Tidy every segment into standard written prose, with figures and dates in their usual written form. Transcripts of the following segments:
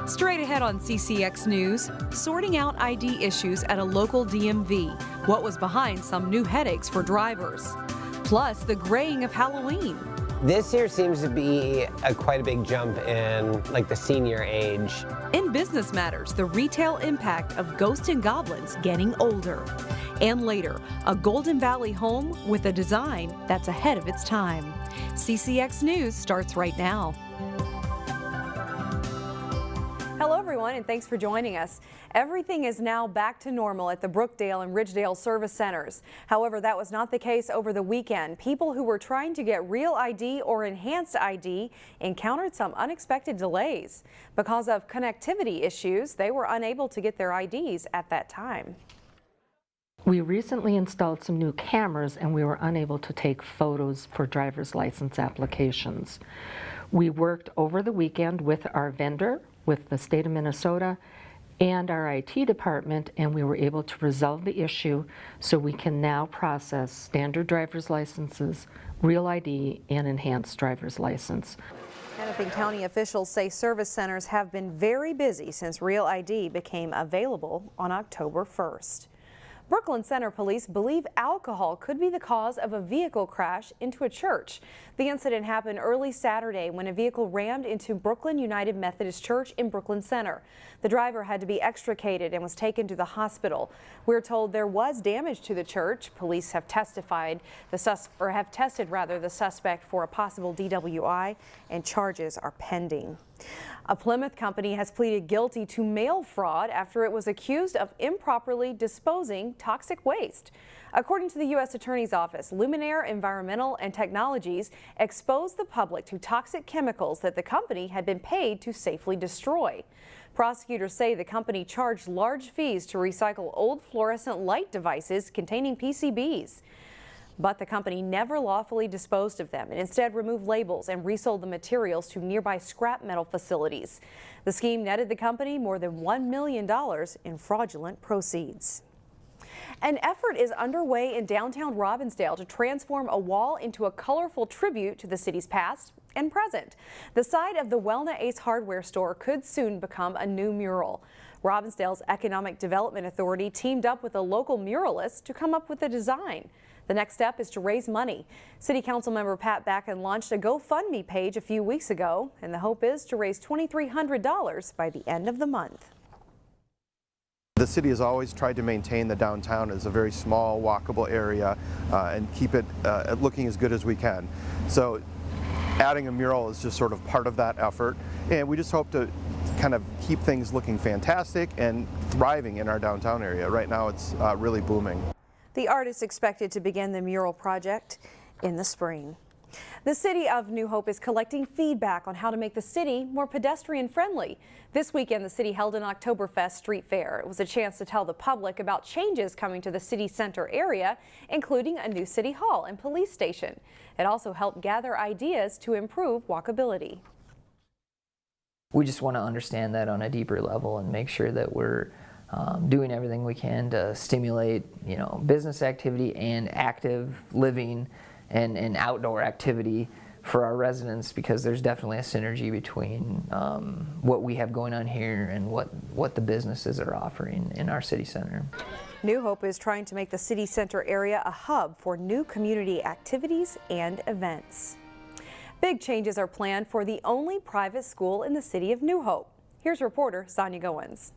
Straight ahead on CCX News, sorting out ID issues at a local DMV. What was behind some new headaches for drivers? Plus, the graying of Halloween. This year seems to be quite a big jump in the senior age. In business matters, the retail impact of ghosts and goblins getting older. And later, a Golden Valley home with a design that's ahead of its time. CCX News starts right now. Hello everyone, and thanks for joining us. Everything is now back to normal at the Brookdale and Ridgedale service centers. However, that was not the case over the weekend. People who were trying to get real ID or enhanced ID encountered some unexpected delays. Because of connectivity issues, they were unable to get their IDs at that time. We recently installed some new cameras and we were unable to take photos for driver's license applications. We worked over the weekend with our vendor, with the state of Minnesota, and our IT department, and we were able to resolve the issue so we can now process standard driver's licenses, real ID, and enhanced driver's license. Hennepin County officials say service centers have been very busy since real ID became available on October 1st. Brooklyn Center police believe alcohol could be the cause of a vehicle crash into a church. The incident happened early Saturday when a vehicle rammed into Brooklyn United Methodist Church in Brooklyn Center. The driver had to be extricated and was taken to the hospital. We're told there was damage to the church. Police have tested the suspect for a possible DWI, and charges are pending. A Plymouth company has pleaded guilty to mail fraud after it was accused of improperly disposing toxic waste. According to the U.S. Attorney's Office, Luminaire Environmental and Technologies exposed the public to toxic chemicals that the company had been paid to safely destroy. Prosecutors say the company charged large fees to recycle old fluorescent light devices containing PCBs. But the company never lawfully disposed of them and instead removed labels and resold the materials to nearby scrap metal facilities. The scheme netted the company more than $1 million in fraudulent proceeds. An effort is underway in downtown Robbinsdale to transform a wall into a colorful tribute to the city's past and present. The side of the Wellna Ace hardware store could soon become a new mural. Robbinsdale's Economic Development Authority teamed up with a local muralist to come up with a design. The next step is to raise money. City Council member Pat Backen launched a GoFundMe page a few weeks ago, and the hope is to raise $2,300 by the end of the month. The city has always tried to maintain the downtown as a very small, walkable area and keep it looking as good as we can. So adding a mural is just sort of part of that effort, and we just hope to kind of keep things looking fantastic and thriving in our downtown area. Right now it's really booming. The art is expected to begin the mural project in the spring. The city of New Hope is collecting feedback on how to make the city more pedestrian friendly. This weekend, the city held an Oktoberfest street fair. It was a chance to tell the public about changes coming to the city center area, including a new city hall and police station. It also helped gather ideas to improve walkability. We just want to understand that on a deeper level and make sure that we're doing everything we can to stimulate, business activity and active living and outdoor activity for our residents, because there's definitely a synergy between what we have going on here and what the businesses are offering in our city center. New Hope is trying to make the city center area a hub for new community activities and events. Big changes are planned for the only private school in the city of New Hope. Here's reporter Sonia Goins.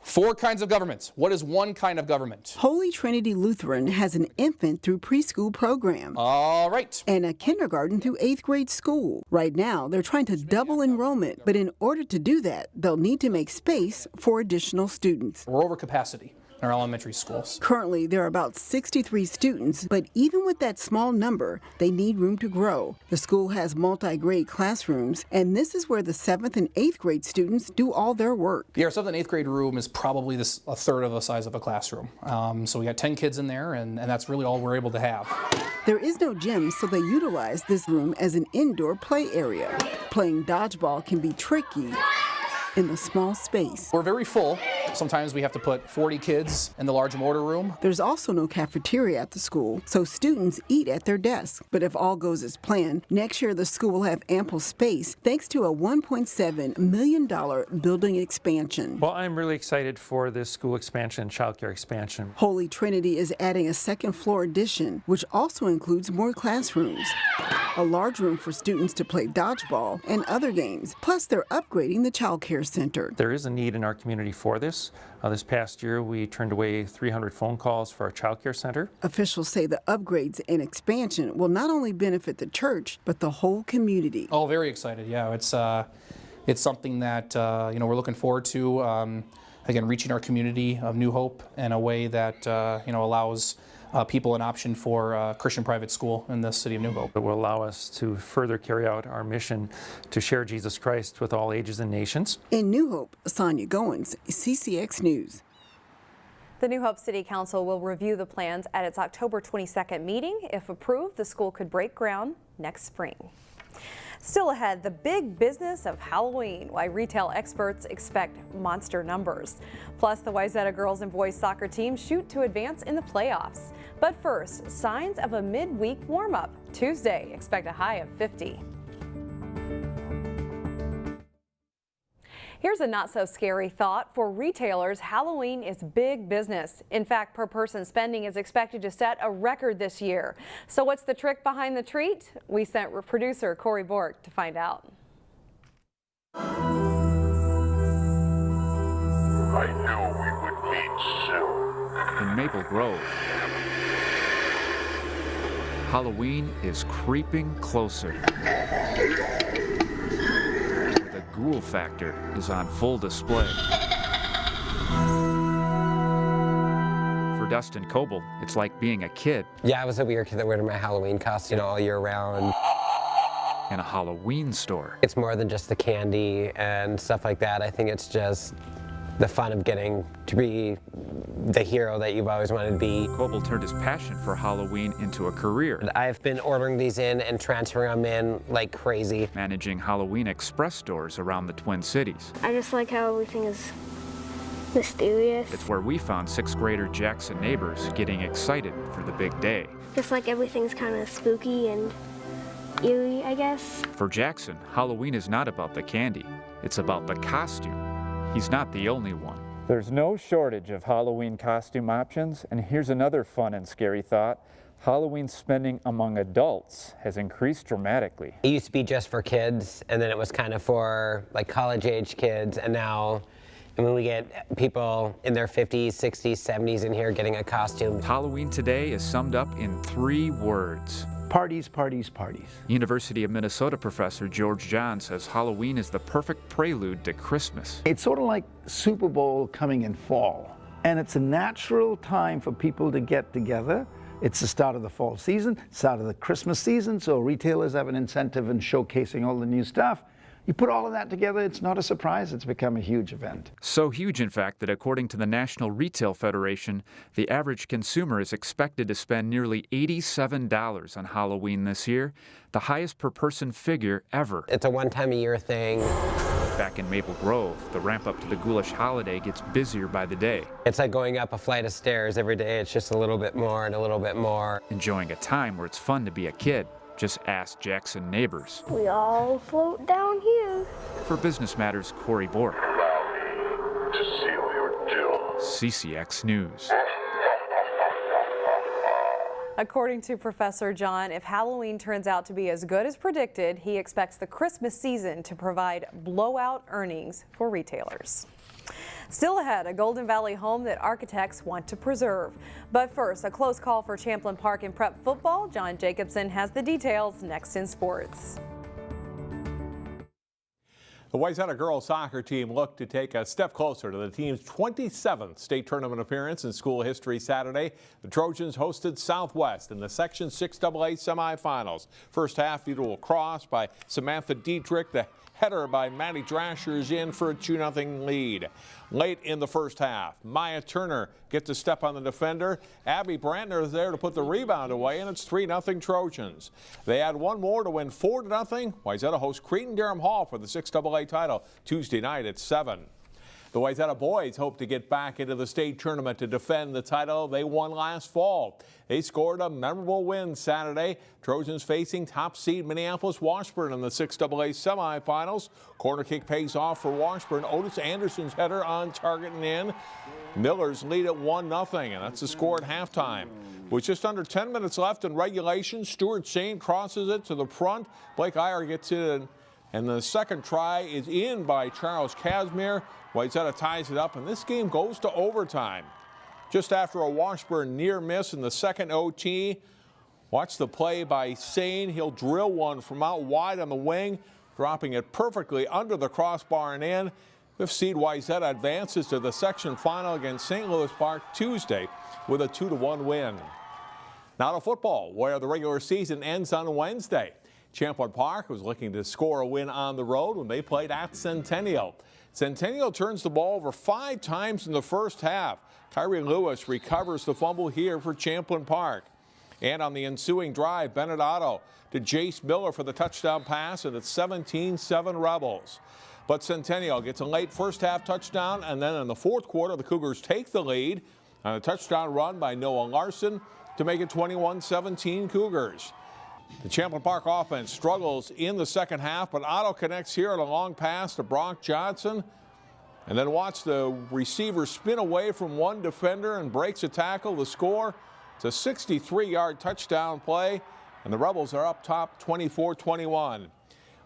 4 kinds of governments. What is one kind of government? Holy Trinity Lutheran has an infant through preschool program. All right. And a kindergarten through 8th grade school. Right now, they're trying to double enrollment, but in order to do that, they'll need to make space for additional students. We're over capacity in our elementary schools. Currently, there are about 63 students, but even with that small number, they need room to grow. The school has multi-grade classrooms, and this is where the 7th and 8th grade students do all their work. Yeah, our 7th and 8th grade room is probably a third of the size of a classroom. So we got 10 kids in there, and that's really all we're able to have. There is no gym, so they utilize this room as an indoor play area. Playing dodgeball can be tricky. in the small space. We're very full. Sometimes we have to put 40 kids in the large mortar room. There's also no cafeteria at the school, so students eat at their desks. But if all goes as planned, next year the school will have ample space thanks to a $1.7 million building expansion. Well, I'm really excited for this school expansion, childcare expansion. Holy Trinity is adding a second floor addition, which also includes more classrooms, a large room for students to play dodgeball and other games. Plus, they're upgrading the child care center. There is a need in our community for this. This past year, we turned away 300 phone calls for our child care center. Officials say the upgrades and expansion will not only benefit the church, but the whole community. Oh, very excited. Yeah, it's something that we're looking forward to. Again, reaching our community of New Hope in a way that allows people an option for Christian private school in the city of New Hope. It will allow us to further carry out our mission to share Jesus Christ with all ages and nations. In New Hope, Sonia Goins, CCX News. The New Hope City Council will review the plans at its October 22nd meeting. If approved, the school could break ground next spring. Still ahead, the big business of Halloween, why retail experts expect monster numbers. Plus, the Wayzata girls and boys soccer team shoot to advance in the playoffs. But first, signs of a midweek warm-up. Tuesday, expect a high of 50. Here's a not-so-scary thought. For retailers, Halloween is big business. In fact, per-person spending is expected to set a record this year. So what's the trick behind the treat? We sent producer Corey Bork to find out. I knew we would meet soon. In Maple Grove, Halloween is creeping closer. The ghoul factor is on full display. For Dustin Coble, it's like being a kid. Yeah, I was a weird kid that wore my Halloween costume all year round. In a Halloween store. It's more than just the candy and stuff like that. I think it's just the fun of getting to be the hero that you've always wanted to be. Coble turned his passion for Halloween into a career. I've been ordering these in and transferring them in like crazy. Managing Halloween express stores around the Twin Cities. I just like how everything is mysterious. It's where we found 6th grader Jackson Neighbors getting excited for the big day. Just like everything's kind of spooky and eerie, I guess. For Jackson, Halloween is not about the candy, it's about the costume. He's not the only one. There's no shortage of Halloween costume options, and here's another fun and scary thought. Halloween spending among adults has increased dramatically. It used to be just for kids, and then it was kind of for like college-age kids, and now we get people in their 50s, 60s, 70s in here getting a costume. Halloween today is summed up in 3 words. Parties, parties, parties. University of Minnesota professor George John says Halloween is the perfect prelude to Christmas. It's sort of like Super Bowl coming in fall. And it's a natural time for people to get together. It's the start of the fall season, start of the Christmas season, so retailers have an incentive in showcasing all the new stuff. You put all of that together, it's not a surprise, it's become a huge event. So huge, in fact, that according to the National Retail Federation, the average consumer is expected to spend nearly $87 on Halloween this year, the highest per person figure ever. It's a one-time-a-year thing. Back in Maple Grove, the ramp up to the ghoulish holiday gets busier by the day. It's like going up a flight of stairs every day. It's just a little bit more and a little bit more. Enjoying a time where it's fun to be a kid. Just ask Jackson Neighbors. We all float down here. For Business Matters, Corey Bork. Allow me to seal your doom. CCX News. According to Professor John, if Halloween turns out to be as good as predicted, he expects the Christmas season to provide blowout earnings for retailers. Still ahead, a Golden Valley home that architects want to preserve. But first, a close call for Champlin Park in prep football. John Jacobson has the details next in sports. The Wayzata girls soccer team looked to take a step closer to the team's 27th state tournament appearance in school history Saturday. The Trojans hosted Southwest in the Section 6AA semifinals. First half, beautiful cross by Samantha Dietrich. The header by Maddie Drasher is in for a 2-0 lead. Late in the first half, Maya Turner gets a step on the defender. Abby Brantner is there to put the rebound away, and it's 3-0 Trojans. They add one more to win 4-0. Wayzata hosts Cretin-Derham Hall for the 6AA title Tuesday night at 7. The Wayzata boys hope to get back into the state tournament to defend the title they won last fall. They scored a memorable win Saturday. Trojans facing top seed Minneapolis Washburn in the 6AA semifinals. Corner kick pays off for Washburn. Otis Anderson's header on target and in. Millers lead at 1-0, and that's the score at halftime. With just under 10 minutes left in regulation, Stuart Saint crosses it to the front. Blake Iyer gets it in, and the second try is in by Charles Casimir. Wayzata ties it up, and this game goes to overtime. Just after a Washburn near miss in the second OT, watch the play by Sane. He'll drill one from out wide on the wing, dropping it perfectly under the crossbar and in. 5th seed Wayzata advances to the section final against St. Louis Park Tuesday with a 2-1 win. Now to football, where the regular season ends on Wednesday. Champlin Park was looking to score a win on the road when they played at Centennial. Centennial turns the ball over 5 times in the first half. Kyrie Lewis recovers the fumble here for Champlin Park. And on the ensuing drive, Bennett Otto to Jace Miller for the touchdown pass, and it's 17-7 Rebels. But Centennial gets a late first half touchdown, and then in the fourth quarter, the Cougars take the lead on a touchdown run by Noah Larson to make it 21-17 Cougars. The Champlin Park offense struggles in the second half, but Otto connects here on a long pass to Brock Johnson. And then watch the receiver spin away from one defender and breaks a tackle. The score, it's a 63-yard touchdown play, and the Rebels are up top 24-21.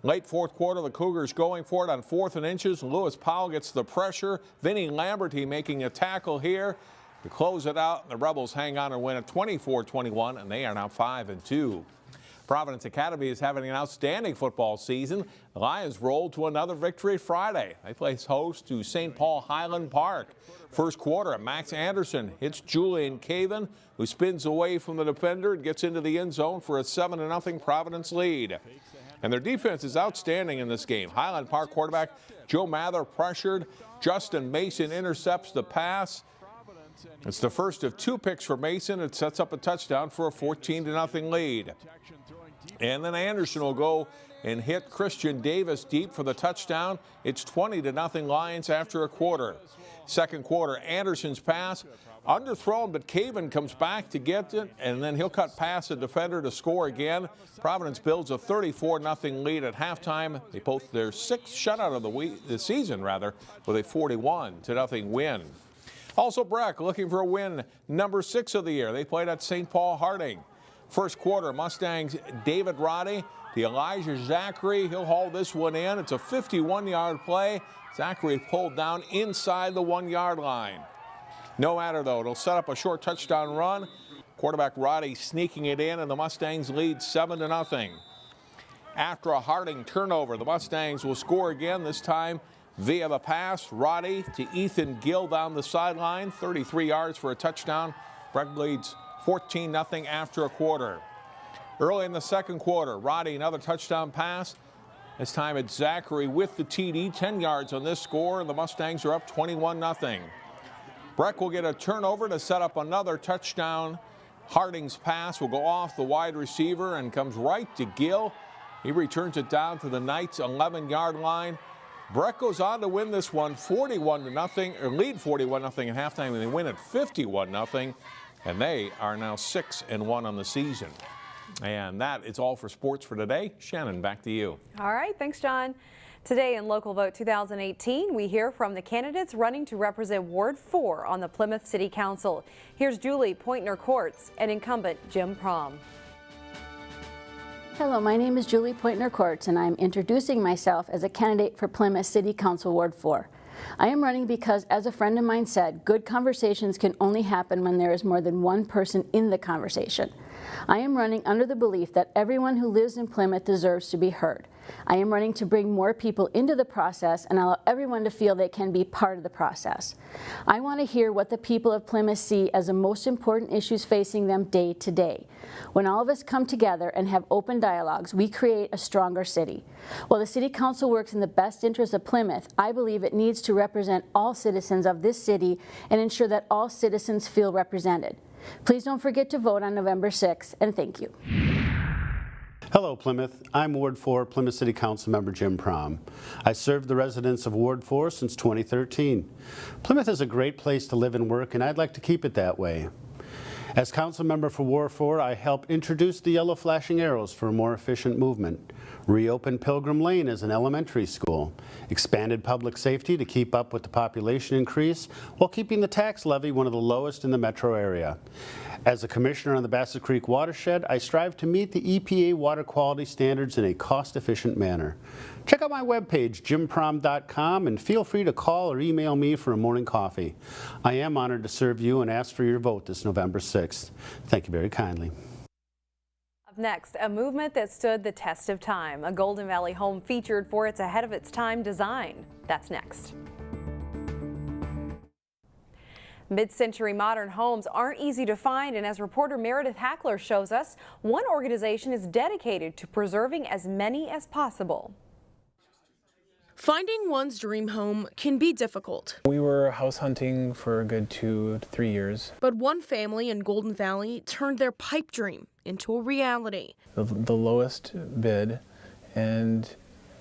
Late fourth quarter, the Cougars going for it on 4th and inches. Lewis Powell gets the pressure. Vinny Lamberty making a tackle here to close it out. The Rebels hang on and win at 24-21, and they are now 5-2. Providence Academy is having an outstanding football season. The Lions rolled to another victory Friday. They place host to St. Paul Highland Park. First quarter, Max Anderson hits Julian Caven, who spins away from the defender and gets into the end zone for a 7-0 Providence lead. And their defense is outstanding in this game. Highland Park quarterback Joe Mather pressured. Justin Mason intercepts the pass. It's the first of 2 picks for Mason. It sets up a touchdown for a 14-0 lead. And then Anderson will go and hit Christian Davis deep for the touchdown. It's 20-0 Lions after a quarter. Second quarter, Anderson's pass underthrown, but Caven comes back to get it, and then he'll cut past the defender to score again. Providence builds a 34-0 lead at halftime. They post their 6th shutout of the season, with a 41-0 win. Also, Breck looking for a win, number 6 of the year. They played at St. Paul Harding. First quarter, Mustangs David Roddy to Elijah Zachary. He'll haul this one in. It's a 51-yard play. Zachary pulled down inside the 1-yard line. No matter, though. It'll set up a short touchdown run. Quarterback Roddy sneaking it in, and the Mustangs lead 7-0. After a Harding turnover, the Mustangs will score again, this time via the pass. Roddy to Ethan Gill down the sideline, 33 yards for a touchdown. Breck leads 14-0 after a quarter. Early in the second quarter, Roddy another touchdown pass. This time it's Zachary with the TD, 10 yards on this score, and the Mustangs are up 21-0. Breck will get a turnover to set up another touchdown. Harding's pass will go off the wide receiver and comes right to Gill. He returns it down to the Knights' 11-yard line. Breck goes on to win this one 41-0, or lead 41-0 at halftime, and they win it 51-0. And they are now 6-1 on the season. And that is all for sports for today. Shannon, back to you. All right, thanks, John. Today in Local Vote 2018, we hear from the candidates running to represent Ward 4 on the Plymouth City Council. Here's Julie Pointner-Courts and incumbent Jim Prom. Hello, my name is Julie Pointner-Courts, and I'm introducing myself as a candidate for Plymouth City Council Ward 4. I am running because, as a friend of mine said, good conversations can only happen when there is more than one person in the conversation. I am running under the belief that everyone who lives in Plymouth deserves to be heard. I am running to bring more people into the process and allow everyone to feel they can be part of the process. I want to hear what the people of Plymouth see as the most important issues facing them day to day. When all of us come together and have open dialogues, we create a stronger city. While the City Council works in the best interest of Plymouth, I believe it needs to represent all citizens of this city and ensure that all citizens feel represented. Please don't forget to vote on November 6th, and thank you. Hello, Plymouth. I'm Ward 4 Plymouth City Council member Jim Prom. I served the residents of Ward 4 since 2013. Plymouth is a great place to live and work, and I'd like to keep it that way. As council member for Ward 4, I helped introduce the yellow flashing arrows for a more efficient movement, reopened Pilgrim Lane as an elementary school, expanded public safety to keep up with the population increase while keeping the tax levy one of the lowest in the metro area. As a commissioner on the Bassett Creek watershed, I strive to meet the EPA water quality standards in a cost-efficient manner. Check out my webpage, jimprom.com, and feel free to call or email me for a morning coffee. I am honored to serve you and ask for your vote this November 6th. Thank you very kindly. Up next, a movement that stood the test of time. A Golden Valley home featured for its ahead-of-its-time design. That's next. Mid-century modern homes aren't easy to find, and as reporter Meredith Hackler shows us, one organization is dedicated to preserving as many as possible. Finding one's dream home can be difficult. We were house hunting for a good 2 to 3 years. But one family in Golden Valley turned their pipe dream into a reality. The lowest bid, and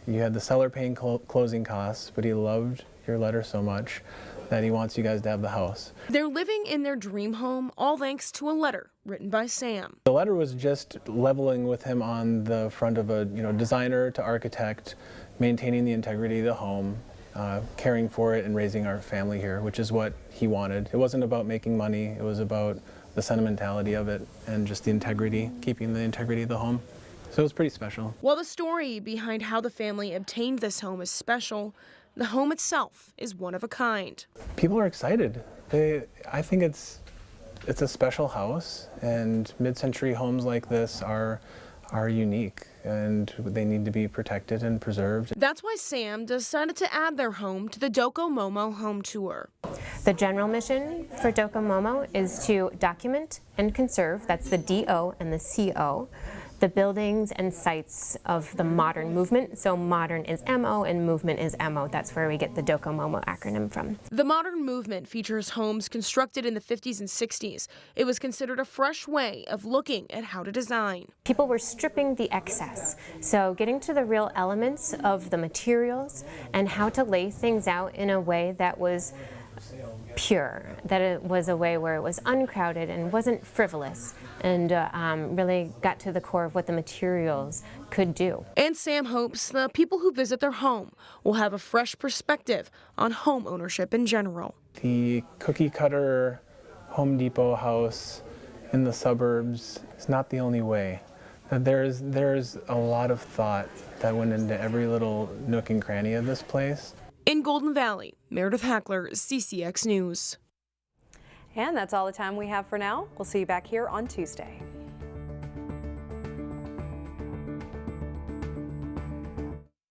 you had the seller paying closing costs, but he loved your letter so much that he wants you guys to have the house. They're living in their dream home, all thanks to a letter written by Sam. The letter was just leveling with him on the front of a designer to architect, maintaining the integrity of the home, caring for it and raising our family here, which is what he wanted. It wasn't about making money, it was about the sentimentality of it and just the integrity, keeping the integrity of the home. So it was pretty special. While the story behind how the family obtained this home is special, the home itself is one of a kind. People are excited. I think it's a special house, and mid-century homes like this are unique, and they need to be protected and preserved. That's why Sam decided to add their home to the Docomomo home tour. The general mission for Docomomo is to document and conserve, that's the D-O and the C-O, the buildings and sites of the modern movement. So modern is M-O and movement is M-O. That's where we get the Docomomo acronym from. The modern movement features homes constructed in the 50s and 60s. It was considered a fresh way of looking at how to design. People were stripping the excess. So getting to the real elements of the materials and how to lay things out in a way that was pure, that it was a way where it was uncrowded and wasn't frivolous, and really got to the core of what the materials could do. And Sam hopes the people who visit their home will have a fresh perspective on home ownership in general. The cookie cutter Home Depot house in the suburbs is not the only way. There's a lot of thought that went into every little nook and cranny of this place. In Golden Valley, Meredith Hackler, CCX News. And that's all the time we have for now. We'll see you back here on Tuesday.